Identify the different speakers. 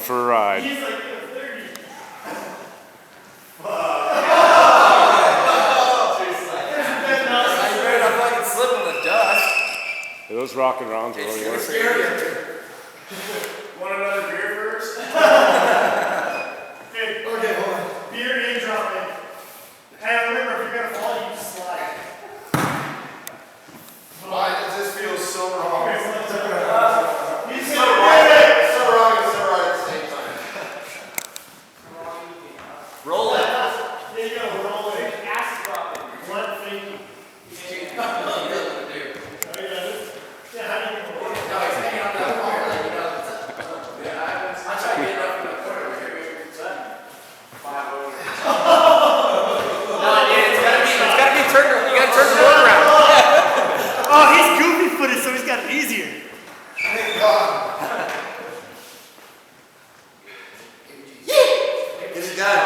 Speaker 1: for a ride.
Speaker 2: He's like 30.
Speaker 1: Those rocking rounds are really working.
Speaker 2: Want another beer first? Okay, hold on. Beer name dropping. And remember, if you're gonna fall, you can slide.
Speaker 3: Why does this feel so wrong?
Speaker 2: He's
Speaker 3: so right at the same time.
Speaker 4: Roll it.
Speaker 2: There you go, roll it. Acid dropping. One thing. Oh, he's goofy footed, so he's got it easier.
Speaker 3: Thank God.
Speaker 4: He's got it.